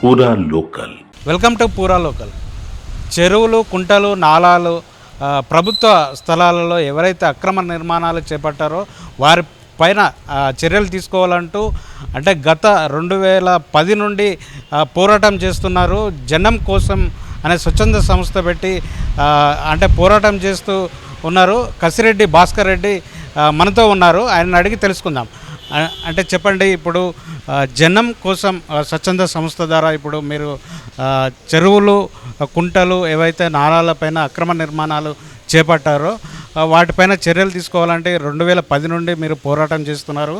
పూరా local. Welcome to పూరా local. చెరువులు, కుంటలు, నాలాలు, ప్రభుత్వ స్థలాలలో ఎవరైతే అక్రమ నిర్మాణాలు చేపట్టారో వారి పైన చర్యలు తీసుకోవాలంటూ అంటే గత 2010 నుండి పోరాటం చేస్తున్నారు. జనం కోసం అనే స్వచ్ఛంద సంస్థ పెట్టి అంటే పోరాటం చేస్తూ ఉన్నారు. కసిరెడ్డి భాస్కర్ రెడ్డి మనతో ఉన్నారు. ఆయన అడిగి తెలుసుకుందాం. అంటే చెప్పండి, ఇప్పుడు జనం కోసం స్వచ్ఛంద సంస్థ ద్వారా ఇప్పుడు మీరు చెరువులు, కుంటలు ఏవైతే నాలాలపైన అక్రమ నిర్మాణాలు చేపట్టారో వాటిపైన చర్యలు తీసుకోవాలంటే 2010 నుండి మీరు పోరాటం చేస్తున్నారు.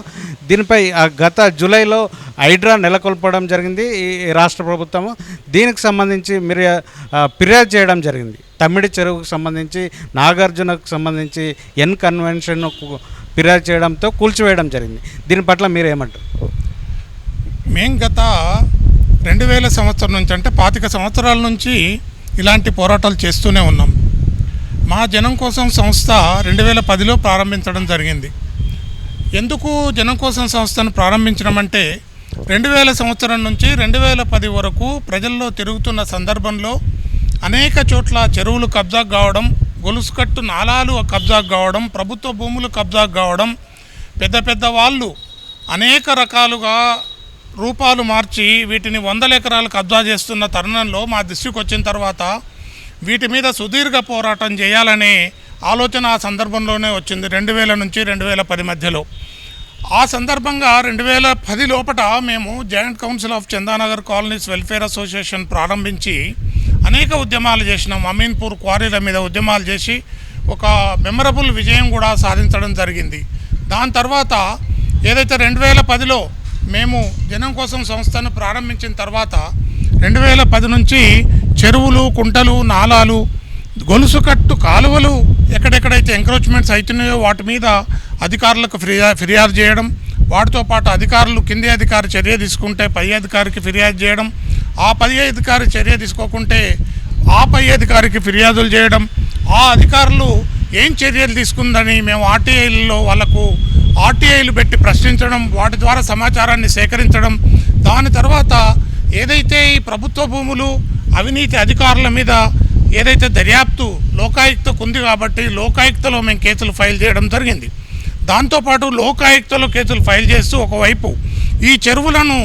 దీనిపై గత జూలైలో హైడ్రా నెలకొల్పడం జరిగింది ఈ రాష్ట్ర ప్రభుత్వము. దీనికి సంబంధించి మీరు ఫిర్యాదు చేయడం జరిగింది. తమ్మిడి చెరువుకు సంబంధించి, నాగార్జునకు సంబంధించి ఎన్ కన్వెన్షన్ ఫిర్యాదు చేయడంతో కూల్చివేయడం జరిగింది. దీని పట్ల మీరు ఏమంటారు? మేము గత 2000 సంవత్సరం నుంచి అంటే 25 సంవత్సరాల నుంచి ఇలాంటి పోరాటాలు చేస్తూనే ఉన్నాం. మా జనం కోసం సంస్థ 2010లో ప్రారంభించడం జరిగింది. ఎందుకు జనం కోసం సంస్థను ప్రారంభించడం అంటే 2000 సంవత్సరం నుంచి 2010 వరకు ప్రజల్లో తిరుగుతున్న సందర్భంలో అనేక చోట్ల చెరువులు కబ్జా కావడం, గొలుసుకట్టు నాలాలు కబ్జా కావడం, ప్రభుత్వ భూములు కబ్జా కావడం, పెద్ద పెద్ద వాళ్ళు అనేక రకాలుగా రూపాలు మార్చి వీటిని 100 ఎకరాలు కబ్జా చేస్తున్న తరుణంలో మా దృష్టికి వచ్చిన తర్వాత వీటి మీద సుదీర్ఘ పోరాటం చేయాలనే ఆలోచన ఆ సందర్భంలోనే వచ్చింది. 2000 నుంచి 2010 మధ్యలో. ఆ సందర్భంగా 2010 లోపల మేము joint council of Chandanagar colonies welfare association ప్రారంభించి అనేక ఉద్యమాలు చేసినాం. అమీన్పూర్ క్వారీల మీద ఉద్యమాలు చేసి ఒక మెమరబుల్ విజయం కూడా సాధించడం జరిగింది. దాని తర్వాత ఏదైతే 2010లో మేము జనం కోసం సంస్థను ప్రారంభించిన తర్వాత 2010 నుంచి చెరువులు, కుంటలు, నాలాలు, గొలుసుకట్టు కాలువలు ఎక్కడెక్కడైతే ఎంక్రోచ్మెంట్స్ అవుతున్నాయో వాటి మీద అధికారులకు ఫిర్యాదు చేయడం, వాటితో పాటు అధికారులు కింది అధికారి చర్య తీసుకుంటే పై అధికారికి ఫిర్యాదు చేయడం, ఆ పై అధికారి చర్య తీసుకోకుంటే ఆ పై అధికారికి ఫిర్యాదులు చేయడం, ఆ అధికారులు ఏం చర్యలు తీసుకుందని మేము ఆర్టీఐలలో వాళ్ళకు ఆర్టీఐలు పెట్టి ప్రశ్నించడం, వాటి ద్వారా సమాచారాన్ని సేకరించడం. దాని తర్వాత ఏదైతే ఈ ప్రభుత్వ భూములు, అవినీతి అధికారుల మీద ఏదైతే దర్యాప్తు లోకాయుక్తకు ఉంది కాబట్టి లోకాయుక్తలో మేము కేసులు ఫైల్ చేయడం జరిగింది. దాంతోపాటు లోకాయుక్తలో కేసులు ఫైల్ చేస్తూ ఒకవైపు ఈ చెరువులను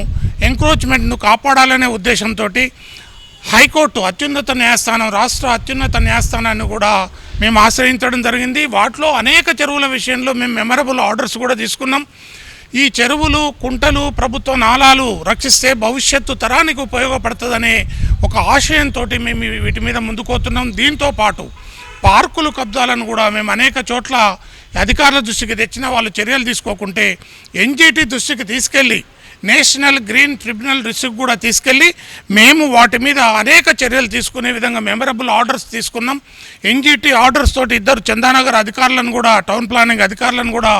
ఎంక్రోచ్మెంట్ను కాపాడాలనే ఉద్దేశంతో హైకోర్టు అత్యున్నత న్యాయస్థానం, రాష్ట్ర అత్యున్నత న్యాయస్థానాన్ని కూడా మేము ఆశ్రయించడం జరిగింది. వాటిలో అనేక చెరువుల విషయంలో మేము మెమరబుల్ ఆర్డర్స్ కూడా తీసుకున్నాం. ఈ చెరువులు, కుంటలు, ప్రభుత్వ నాలాలు రక్షిస్తే భవిష్యత్తు తరానికి ఉపయోగపడుతుందనే ఒక ఆశయంతో మేము వీటి మీద ముందుకోతున్నాం. దీంతో పాటు పార్కులు కబ్జాలను కూడా మేము అనేక చోట్ల అధికారుల దృష్టికి తెచ్చిన వాళ్ళు చర్యలు తీసుకోకుంటే ఎన్జీటీ దృష్టికి తీసుకెళ్ళి నేషనల్ గ్రీన్ ట్రిబ్యునల్ దృష్టికి కూడా తీసుకెళ్ళి మేము వాటి మీద అనేక చర్యలు తీసుకునే విధంగా మెమరబుల్ ఆర్డర్స్ తీసుకున్నాం. ఎన్జీటీ ఆర్డర్స్ తోటి 2 చందానగర్ అధికారులను కూడా, టౌన్ ప్లానింగ్ అధికారులను కూడా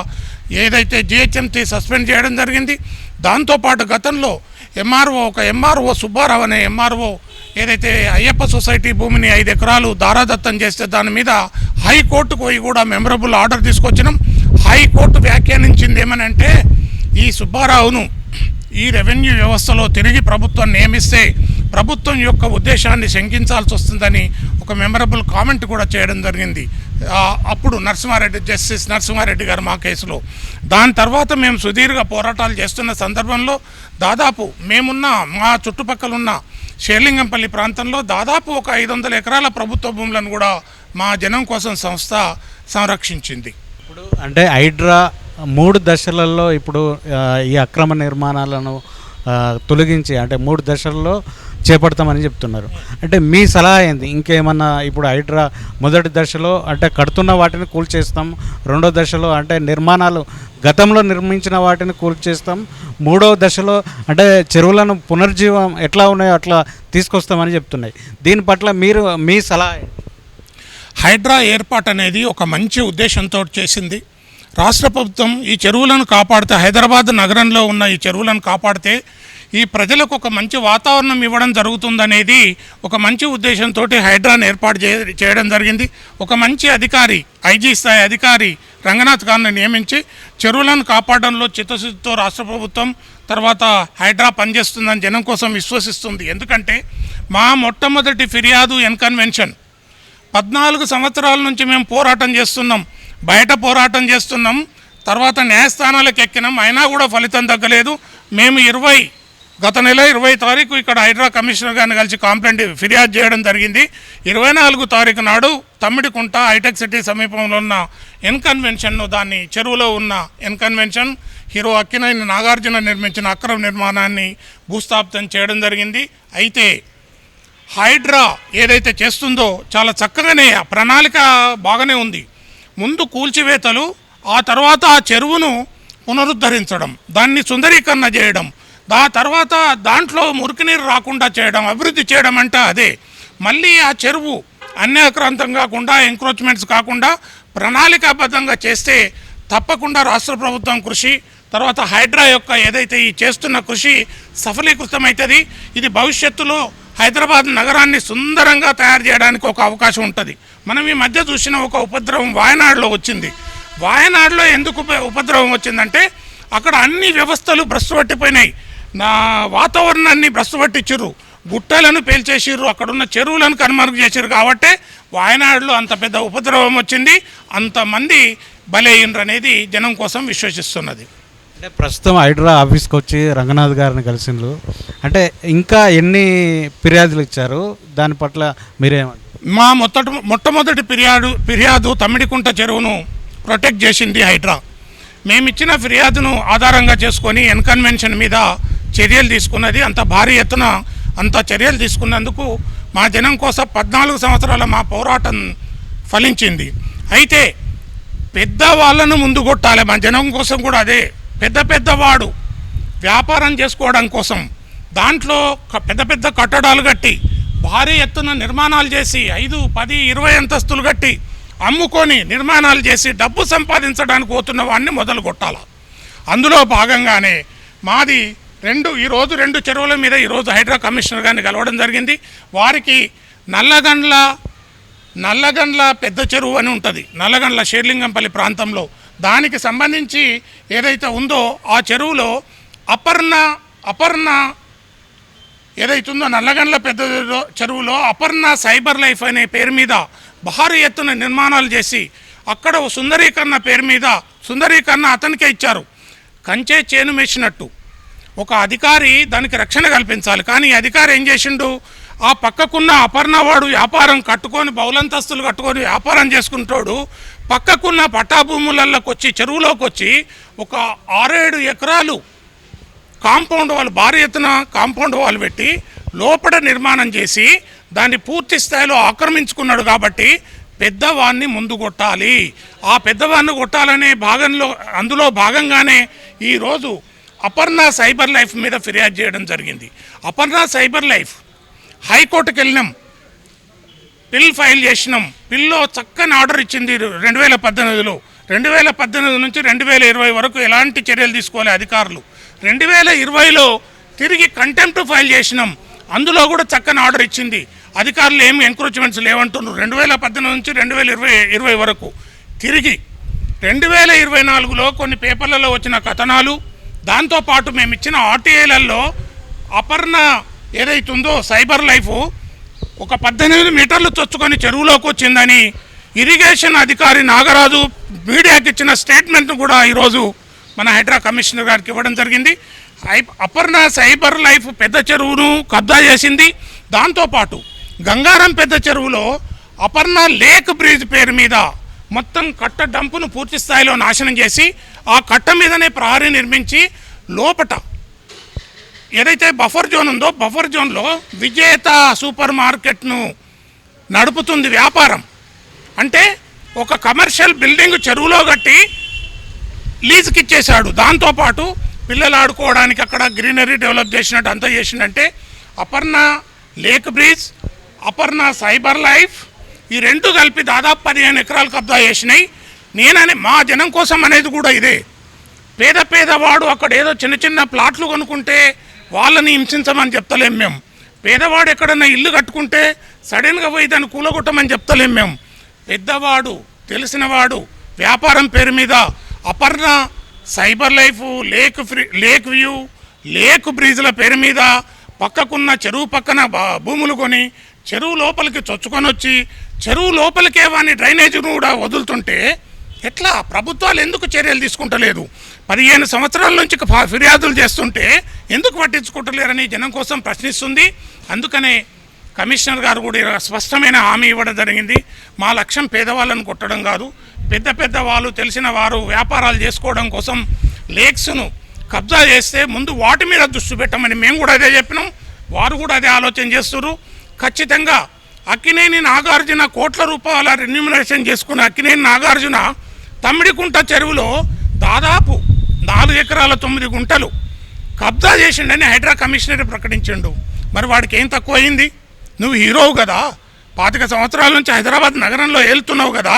ఏదైతే జిహెచ్ఎంసీ సస్పెండ్ చేయడం జరిగింది. దాంతోపాటు గతంలో ఎంఆర్ఓ సుబ్బారావు అనే ఎంఆర్ఓ ఏదైతే అయ్యప్ప సొసైటీ భూమిని 5 ఎకరాలు దారాదత్తం చేస్తే దాని మీద హైకోర్టుకు పోయి కూడా మెమరబుల్ ఆర్డర్ తీసుకొచ్చినాం. హైకోర్టు వ్యాఖ్యానించింది ఏమనంటే ఈ సుబ్బారావును ఈ రెవెన్యూ వ్యవస్థలో తిరిగి ప్రభుత్వం నియమిస్తే ప్రభుత్వం యొక్క ఉద్దేశాన్ని శంకించాల్సి వస్తుందని ఒక మెమరబుల్ కామెంట్ కూడా చేయడం జరిగింది అప్పుడు జస్టిస్ నరసింహారెడ్డి గారు మా కేసులో. దాని తర్వాత మేము సుదీర్ఘ పోరాటాలు చేస్తున్న సందర్భంలో దాదాపు మా చుట్టుపక్కల ఉన్న షేర్లింగంపల్లి ప్రాంతంలో దాదాపు ఒక 500 ఎకరాల ప్రభుత్వ భూములను కూడా మా జనం కోసం సంస్థ సంరక్షించింది. ఇప్పుడు అంటే హైడ్రా 3 దశలలో ఇప్పుడు ఈ అక్రమ నిర్మాణాలను తొలగించి అంటే 3 దశల్లో చేపడతామని చెప్తున్నారు. అంటే మీ సలహా ఏంది? ఇంకేమన్నా ఇప్పుడు హైడ్రా మొదటి దశలో అంటే కడుతున్న వాటిని కూల్చేస్తాం, 2వ దశలో అంటే నిర్మాణాలు గతంలో నిర్మించిన వాటిని కూల్చేస్తాం, 3వ దశలో అంటే చెరువులను పునర్జీవం ఎట్లా ఉన్నాయో అట్లా తీసుకొస్తామని చెప్తున్నాయి. దీని పట్ల మీ సలహా? హైడ్రా ఏర్పాటు అనేది ఒక మంచి ఉద్దేశంతో చేసింది. రాష్ట్ర ప్రభుత్వం ఈ చెరువులను కాపాడితే, హైదరాబాద్ నగరంలో ఉన్న ఈ చెరువులను కాపాడితే ఈ ప్రజలకు ఒక మంచి వాతావరణం ఇవ్వడం జరుగుతుందనేది ఒక మంచి ఉద్దేశంతో హైడ్రాను ఏర్పాటు చేయడం జరిగింది. ఒక మంచి అధికారి, ఐజీ స్థాయి అధికారి రంగనాథ్ గారిని నియమించి చెరువులను కాపాడడంలో చిత్తశుద్ధితో రాష్ట్ర ప్రభుత్వం తర్వాత హైడ్రా పనిచేస్తుందని జనం కోసం విశ్వసిస్తుంది. ఎందుకంటే మా మొట్టమొదటి ఫిర్యాదు ఎన్కన్వెన్షన్ 14 సంవత్సరాల నుంచి మేము పోరాటం చేస్తున్నాం, బయట పోరాటం చేస్తున్నాం, తర్వాత న్యాయస్థానాలకు ఎక్కినాం, అయినా కూడా ఫలితం తగ్గలేదు. మేము గత నెల 20 తారీఖు ఇక్కడ హైడ్రా కమిషనర్ గారిని కలిసి ఫిర్యాదు చేయడం జరిగింది. 24 తారీఖు నాడు తమ్మిడికుంట హైటెక్ సిటీ సమీపంలో ఉన్న ఎన్కన్వెన్షన్ను, దాన్ని చెరువులో ఉన్న ఎన్కన్వెన్షన్ హీరో అక్కినేని నాగార్జున నిర్మించిన అక్రమ నిర్మాణాన్ని భూస్థాపితం చేయడం జరిగింది. అయితే హైడ్రా ఏదైతే చేస్తుందో చాలా చక్కగానే ప్రణాళిక బాగానే ఉంది. ముందు కూల్చివేతలు, ఆ తర్వాత ఆ చెరువును పునరుద్ధరించడం, దాన్ని సుందరీకరణ చేయడం, తర్వాత దాంట్లో మురికి నీరు రాకుండా చేయడం, అభివృద్ధి చేయడం అంటే అదే. మళ్ళీ ఆ చెరువు అన్యాక్రాంతం కాకుండా, ఎంక్రోచ్మెంట్స్ కాకుండా ప్రణాళికాబద్ధంగా చేస్తే తప్పకుండా రాష్ట్ర ప్రభుత్వం కృషి, తర్వాత హైడ్రా యొక్క ఏదైతే ఈ చేస్తున్న కృషి సఫలీకృతమవుతుంది. ఇది భవిష్యత్తులో హైదరాబాద్ నగరాన్ని సుందరంగా తయారు చేయడానికి ఒక అవకాశం ఉంటుంది. మనం ఈ మధ్య చూసిన ఒక ఉపద్రవం వాయనాడులో వచ్చింది. వాయనాడులో ఎందుకు ఉపద్రవం వచ్చిందంటే అక్కడ అన్ని వ్యవస్థలు భ్రష్టుపట్టిపోయినాయి, వాతావరణాన్ని భ్రష్టుపట్టించారు, గుట్టలను పేల్చేసిర్రు, అక్కడున్న చెరువులను కనుమరుగు చేసిర్రు. కాబట్టి వాయనాడులో అంత పెద్ద ఉపద్రవం వచ్చింది, అంతమంది బలయ్యిండ్రు అనేది జనం కోసం విశ్వసిస్తున్నది. అంటే ప్రస్తుతం హైడ్రా ఆఫీస్కి వచ్చి రంగనాథ్ గారిని కలిసిండ్రు, అంటే ఇంకా ఎన్ని ఫిర్యాదులు ఇచ్చారు, దాని పట్ల మీరేమంటారు? మా మొట్టమొదటి ఫిర్యాదు తమ్మిడికుంట చెరువును ప్రొటెక్ట్ చేసింది హైడ్రా. మేమిచ్చిన ఫిర్యాదును ఆధారంగా చేసుకొని ఎన్కన్వెన్షన్ మీద చర్యలు తీసుకున్నది. అంత భారీ ఎత్తున అంత చర్యలు తీసుకున్నందుకు మా జనం కోసం 14 సంవత్సరాల మా పోరాటం ఫలించింది. అయితే పెద్దవాళ్ళను ముందు కొట్టాలి, మా జనం కోసం కూడా అదే. పెద్దవాడు వ్యాపారం చేసుకోవడం కోసం దాంట్లో పెద్ద పెద్ద కట్టడాలు కట్టి భారీ ఎత్తున నిర్మాణాలు చేసి 5, 10, 20 అంతస్తులు కట్టి అమ్ముకొని నిర్మాణాలు చేసి డబ్బు సంపాదించడానికి పోతున్న వాడిని మొదలు కొట్టాలి. అందులో భాగంగానే మాది ఈరోజు 2 చెరువుల మీద ఈరోజు హైడ్రా కమిషనర్ గారిని కలవడం జరిగింది. వారికి నల్లగండ్ల పెద్ద చెరువు అని ఉంటుంది, నల్లగండ్ల షేర్లింగంపల్లి ప్రాంతంలో. దానికి సంబంధించి ఏదైతే ఉందో ఆ చెరువులో అపర్ణ ఏదైతుందో నల్లగండ్ల పెద్ద చెరువులో అపర్ణ సైబర్ లైఫ్ అనే పేరు మీద భారీ ఎత్తున నిర్మాణాలు చేసి అక్కడ సుందరీకరణ పేరు మీద సుందరీకరణ అతనికే ఇచ్చారు. కంచే చేను మేసినట్టు ఒక అధికారి దానికి రక్షణ కల్పించాలి, కానీ అధికారి ఏం చేసిండు, ఆ పక్కకున్న అపర్ణవాడు వ్యాపారం కట్టుకొని బౌలంతస్తులు కట్టుకొని వ్యాపారం చేసుకుంటాడు. పక్కకున్న పట్టాభూములలోకి వచ్చి చెరువులోకి వచ్చి ఒక 6-7 ఎకరాలు కాంపౌండ్ వాళ్ళు భారీ ఎత్తున కాంపౌండ్ వాళ్ళు పెట్టి లోపల నిర్మాణం చేసి దాన్ని పూర్తి స్థాయిలో ఆక్రమించుకున్నాడు. కాబట్టి పెద్దవాడిని ముందు కొట్టాలి. ఆ పెద్దవాడిని కొట్టాలనే అందులో భాగంగానే ఈరోజు అపర్ణ సైబర్ లైఫ్ మీద ఫిర్యాదు చేయడం జరిగింది. అపర్ణ సైబర్ లైఫ్ హైకోర్టుకి వెళ్ళినాం, పిల్ ఫైల్ చేసినాం. పిల్లో చక్కని ఆర్డర్ ఇచ్చింది 2018లో. 2018 నుంచి 2020 వరకు ఎలాంటి చర్యలు తీసుకోవాలి అధికారులు. 2020లో తిరిగి కంటెంప్ట్ ఫైల్ చేసినాం, అందులో కూడా చక్కని ఆర్డర్ ఇచ్చింది. అధికారులు ఏమి ఎంక్రోచ్మెంట్స్ లేవంటున్నారు. 2018 నుంచి 2020 వరకు తిరిగి 2024లో కొన్ని పేపర్లలో వచ్చిన కథనాలు, దాంతోపాటు మేము ఇచ్చిన ఆర్టీఐలలో అపర్ణ ఏదైతుందో సైబర్ లైఫ్ ఒక 18 మీటర్లు చొచ్చుకొని చెరువులోకి వచ్చిందని ఇరిగేషన్ అధికారి నాగరాజు మీడియాకి ఇచ్చిన స్టేట్మెంట్ను కూడా ఈరోజు మన హైడ్రా కమిషనర్ గారికి ఇవ్వడం జరిగింది. అపర్ణ సైబర్ లైఫ్ పెద్ద చెరువును కబ్జా చేసింది. దాంతోపాటు గంగారం పెద్ద చెరువులో అపర్ణ లేక్ బ్రిడ్జ్ పేరు మీద మొత్తం కట్ట డంపును పూర్తి స్థాయిలో నాశనం చేసి ఆ కట్ట మీదనే ప్రహరీ నిర్మించి లోపట ఏదైతే బఫర్ జోన్ ఉందో బఫర్ జోన్లో విజేత సూపర్ మార్కెట్ను నడుపుతుంది వ్యాపారం. అంటే ఒక కమర్షియల్ బిల్డింగ్ చెరువులో కట్టి లీజుకి ఇచ్చేశాడు. దాంతోపాటు పిల్లలు ఆడుకోవడానికి అక్కడ గ్రీనరీ డెవలప్ చేసినట్టు అంతా చేసిందంటే Aparna lake bridge, Aparna cyber life ఈ రెండు కలిపి దాదాపు 15 ఎకరాలు కబ్జా చేసినాయి. మా జనం కోసం అనేది కూడా ఇదే. పేదవాడు అక్కడ ఏదో చిన్న ప్లాట్లు కొనుక్కుంటే వాళ్ళని హింసించమని చెప్తలేం మేము. పేదవాడు ఎక్కడన్నా ఇల్లు కట్టుకుంటే సడన్గా పోయి దాన్ని కూలగొట్టమని చెప్తలేం మేము. పెద్దవాడు తెలిసినవాడు వ్యాపారం పేరు మీద Aparna, cyber life, lake view, lake బ్రిడ్జ్ల పేరు మీద పక్కకున్న చెరువు పక్కన భూములు కొని చెరువు లోపలికి చొచ్చుకొని వచ్చి చెరువు లోపలికే వాని డ్రైనేజీని కూడా వదులుతుంటే ఎట్లా? ప్రభుత్వాలు ఎందుకు చర్యలు తీసుకుంటలేదు? 15 సంవత్సరాల నుంచి ఫిర్యాదులు చేస్తుంటే ఎందుకు పట్టించుకుంటలేరని జనం కోసం ప్రశ్నిస్తుంది. అందుకనే కమిషనర్ గారు కూడా స్పష్టమైన హామీ ఇవ్వడం జరిగింది. మా లక్ష్యం పేదవాళ్ళను కొట్టడం కాదు, పెద్ద వాళ్ళు తెలిసిన వారు వ్యాపారాలు చేసుకోవడం కోసం లేక్స్ను కబ్జా చేస్తే ముందు వాటి మీద దృష్టి పెట్టమని మేము కూడా అదే చెప్పినాం. వారు కూడా అదే ఆలోచన చేస్తున్నారు. ఖచ్చితంగా అక్కినేని నాగార్జున కోట్ల రూపాయల రెన్యూమరేషన్ చేసుకున్న అక్కినేని నాగార్జున తమ్మిడికుంట చెరువులో దాదాపు 4 ఎకరాల 9 గుంటలు కబ్జా చేసిండని హైడ్రా కమిషనర్ ప్రకటించిండు. మరి వాడికి ఏం తక్కువ అయింది? నువ్వు హీరోవు కదా, 25 సంవత్సరాల నుంచి హైదరాబాద్ నగరంలో వెళ్తున్నావు కదా.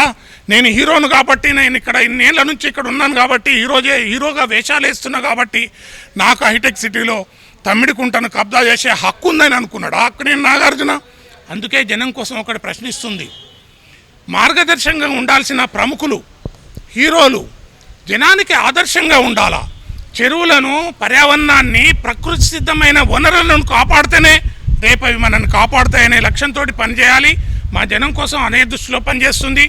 నేను హీరోను కాబట్టి, నేను ఇక్కడ ఇన్నేళ్ల నుంచి ఇక్కడ ఉన్నాను కాబట్టి, హీరోగా వేషాలు వేస్తున్నా కాబట్టి నాకు హైటెక్ సిటీలో తమ్మిడికుంటను కబ్జా చేసే హక్కు ఉందని అనుకున్నాడు ఆ అక్కినేని నాగార్జున. అందుకే జనం కోసం ఒకటి ప్రశ్నిస్తుంది. మార్గదర్శకంగా ఉండాల్సిన ప్రముఖులు, హీరోలు జనానికి ఆదర్శంగా ఉండాలా? చెరువులను, పర్యావరణాన్ని, ప్రకృతి సిద్ధమైన వనరులను కాపాడితేనే రేపు అవి మనల్ని కాపాడుతాయనే లక్ష్యంతో పనిచేయాలి. మా జనం కోసం అనే దృష్టిలో పనిచేస్తుంది.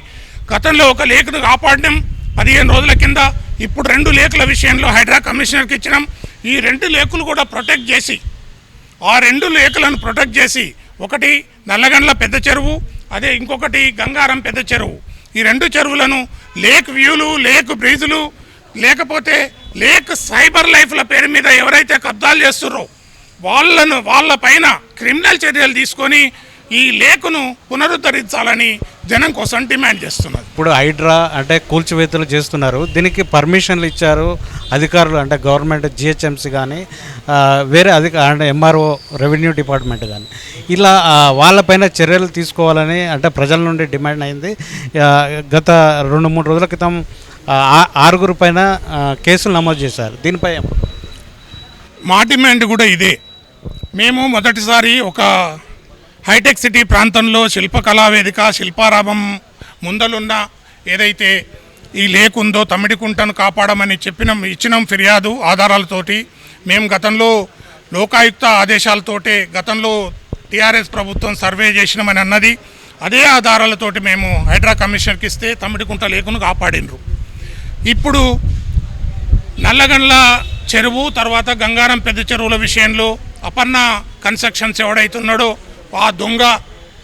గతంలో ఒక లేకును కాపాడడం 15 రోజుల కింద, ఇప్పుడు 2 లేకుల విషయంలో హైడ్రా కమిషనర్కి ఇచ్చినాం. ఈ 2 లేకులు కూడా ప్రొటెక్ట్ చేసి, ఆ 2 లేకులను ప్రొటెక్ట్ చేసి, ఒకటి నల్లగండ్ల పెద్ద చెరువు, అదే ఇంకొకటి గంగారం పెద్ద చెరువు, ఈ 2 చెరువులను లేక్ వ్యూలు, లేక్ బ్రిడ్జ్లు, లేకపోతే లేక్ సైబర్ లైఫ్ల పేరు మీద ఎవరైతే కబ్జాలు చేస్తున్నారో వాళ్ళ పైన క్రిమినల్ చర్యలు తీసుకొని ఈ లేకును పునరుద్ధరించాలని జనం కోసం డిమాండ్ చేస్తున్నారు. ఇప్పుడు హైడ్రా అంటే కూల్చివేతలు చేస్తున్నారు, దీనికి పర్మిషన్లు ఇచ్చారు అధికారులు, అంటే గవర్నమెంట్ జిహెచ్ఎంసీ కానీ వేరే అంటే ఎంఆర్ఓ, రెవెన్యూ డిపార్ట్మెంట్ కానీ, ఇలా వాళ్ళపైన చర్యలు తీసుకోవాలని అంటే ప్రజల నుండి డిమాండ్ అయింది. గత 2-3 రోజుల క్రితం 6 పైన కేసులు నమోదు చేశారు. దీనిపై మా డిమాండ్ కూడా ఇదే. మేము మొదటిసారి ఒక హైటెక్ సిటీ ప్రాంతంలో శిల్పకళా వేదిక, శిల్పారామం ముందలున్న ఏదైతే ఈ లేక్ ఉందో తమ్మిడికుంటను కాపాడమని ఇచ్చినాం ఫిర్యాదు ఆధారాలతోటి. మేము గతంలో లోకాయుక్త ఆదేశాలతోటే గతంలో టీఆర్ఎస్ ప్రభుత్వం సర్వే చేసినామని అన్నది. అదే ఆధారాలతోటి మేము హైడ్రా కమిషనర్కి ఇస్తే తమ్మిడికుంట లేకును కాపాడినరు. ఇప్పుడు నల్లగండ్ల చెరువు, తర్వాత గంగారం పెద్ద చెరువుల విషయంలో అపర్ణ కన్స్ట్రక్షన్స్ ఎవడైతున్నాడో ఆ దొంగ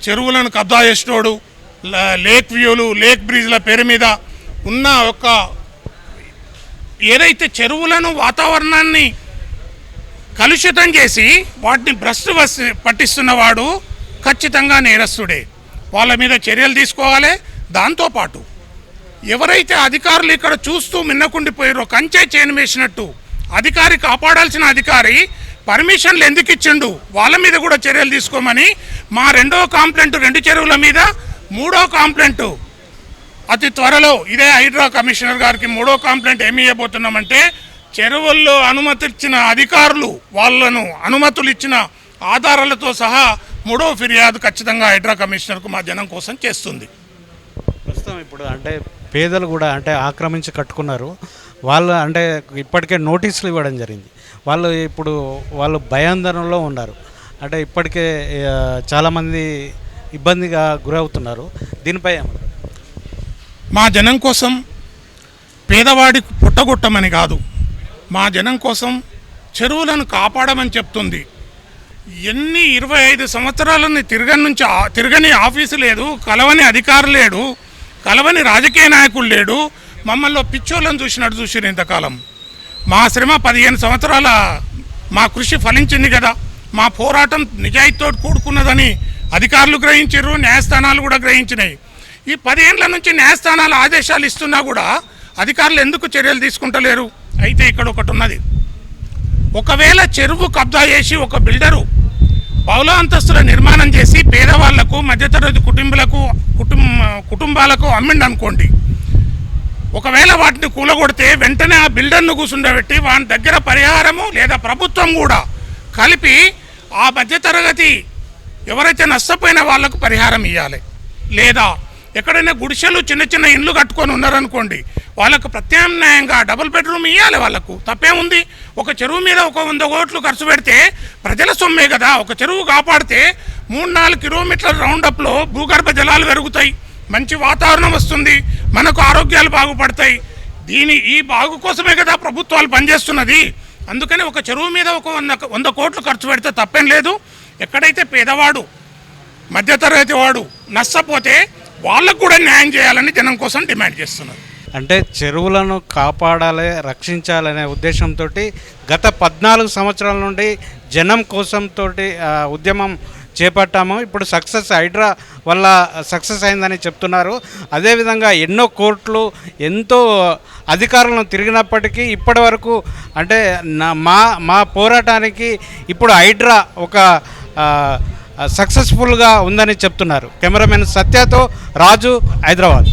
చెరువులను కబ్జా చేసినోడు, లేక్ వ్యూలు, లేక్ బ్రిడ్జ్ల పేరు మీద ఉన్న ఒక ఏదైతే చెరువులను, వాతావరణాన్ని కలుషితం చేసి వాటిని భ్రష్టు పట్టిస్తున్నవాడు ఖచ్చితంగా నేరస్తుడే. వాళ్ళ మీద చర్యలు తీసుకోవాలి. దాంతోపాటు ఎవరైతే అధికారులు ఇక్కడ చూస్తూ మిన్నకుండిపోయారో, కంచె చేను వేసినట్టు అధికారి కాపాడాల్సిన అధికారి పర్మిషన్లు ఎందుకు ఇచ్చిండు, వాళ్ళ మీద కూడా చర్యలు తీసుకోమని మా 2వ కాంప్లైంట్ 2 చెరువుల మీద, 3వ కాంప్లైంట్ అతి త్వరలో ఇదే హైడ్రా కమిషనర్ గారికి 3వ కాంప్లైంట్ ఏమి ఇవ్వబోతున్నామంటే, చెరువుల్లో అనుమతిచ్చిన అధికారులు వాళ్ళను అనుమతులు ఇచ్చిన ఆధారాలతో సహా 3వ ఫిర్యాదు ఖచ్చితంగా హైడ్రా కమిషనర్కు మా జనం కోసం చేస్తుంది. ప్రస్తుతం ఇప్పుడు అంటే పేదలు కూడా అంటే ఆక్రమించి కట్టుకున్నారు, వాళ్ళు అంటే ఇప్పటికే నోటీసులు ఇవ్వడం జరిగింది. వాళ్ళు భయాందోళనలో ఉన్నారు. అంటే ఇప్పటికే చాలామంది ఇబ్బందిగా గురవుతున్నారు. దీనిపై మా జనం కోసం పేదవాడి పుట్టగొట్టమని కాదు, మా జనం కోసం చెరువులను కాపాడమని చెప్తుంది. ఎన్ని 25 సంవత్సరాలని తిరగని ఆఫీసు లేదు, కలవని అధికారు లేడు, కలవని రాజకీయ నాయకులు లేడు. మమ్మల్ని పిచ్చోళ్ళని చూసినట్టు చూసిరు ఇంతకాలం. మా శ్రమ 15 సంవత్సరాల మా కృషి ఫలించింది కదా, మా పోరాటం నిజాయితీతో కూడుకున్నదని అధికారులు గ్రహించారు, న్యాయస్థానాలు కూడా గ్రహించినాయి. ఈ 10 ఏళ్ల నుంచి న్యాయస్థానాలు ఆదేశాలు ఇస్తున్నా కూడా అధికారులు ఎందుకు చర్యలు తీసుకుంటలేరు? అయితే ఇక్కడ ఒకటి ఉన్నది. ఒకవేళ చెరువు కబ్జా చేసి ఒక బిల్డరు బహుళ అంతస్తుల నిర్మాణం చేసి పేదవాళ్లకు, మధ్యతరగతి కుటుంబాలకు అమ్మిండి అనుకోండి, ఒకవేళ వాటిని కూలగొడితే వెంటనే ఆ బిల్డర్ను కూర్చుండబెట్టి వాని దగ్గర పరిహారము లేదా ప్రభుత్వం కూడా కలిపి ఆ మధ్యతరగతి ఎవరైతే నష్టపోయిన వాళ్ళకు పరిహారం ఇవ్వాలి. లేదా ఎక్కడైనా గుడిసెలు చిన్న చిన్న ఇండ్లు కట్టుకొని ఉన్నారనుకోండి, వాళ్ళకు ప్రత్యామ్నాయంగా డబుల్ బెడ్రూమ్ ఇవ్వాలి. వాళ్ళకు తప్పేముంది? ఒక చెరువు మీద ఒక 100 కోట్లు ఖర్చు పెడితే ప్రజల సొమ్మే కదా. ఒక చెరువు కాపాడితే 3-4 కిలోమీటర్ల రౌండప్లో భూగర్భ జలాలు పెరుగుతాయి, మంచి వాతావరణం వస్తుంది, మనకు ఆరోగ్యాలు బాగుపడతాయి. ఈ బాగు కోసమే కదా ప్రభుత్వాలు పనిచేస్తున్నది. అందుకని ఒక చెరువు మీద ఒక 100 కోట్లు ఖర్చు పెడితే తప్పేం లేదు. ఎక్కడైతే పేదవాడు మధ్యతరగతి వాడు నష్టపోతే వాళ్ళకు కూడా న్యాయం చేయాలని జనం కోసం డిమాండ్ చేస్తున్నారు. అంటే చెరువులను కాపాడాలి, రక్షించాలనే ఉద్దేశంతో గత 14 సంవత్సరాల నుండి జనం కోసంతో ఉద్యమం చేపట్టాము. ఇప్పుడు హైడ్రా వల్ల సక్సెస్ అయిందని చెప్తున్నారు. అదేవిధంగా ఎన్నో కోర్టులు ఎంతో అధికారులను తిరిగినప్పటికీ ఇప్పటి వరకు అంటే మా పోరాటానికి ఇప్పుడు హైడ్రా ఒక సక్సెస్ఫుల్గా ఉందని చెప్తున్నారు. కెమెరామెన్ సత్యతో రాజు, హైదరాబాద్.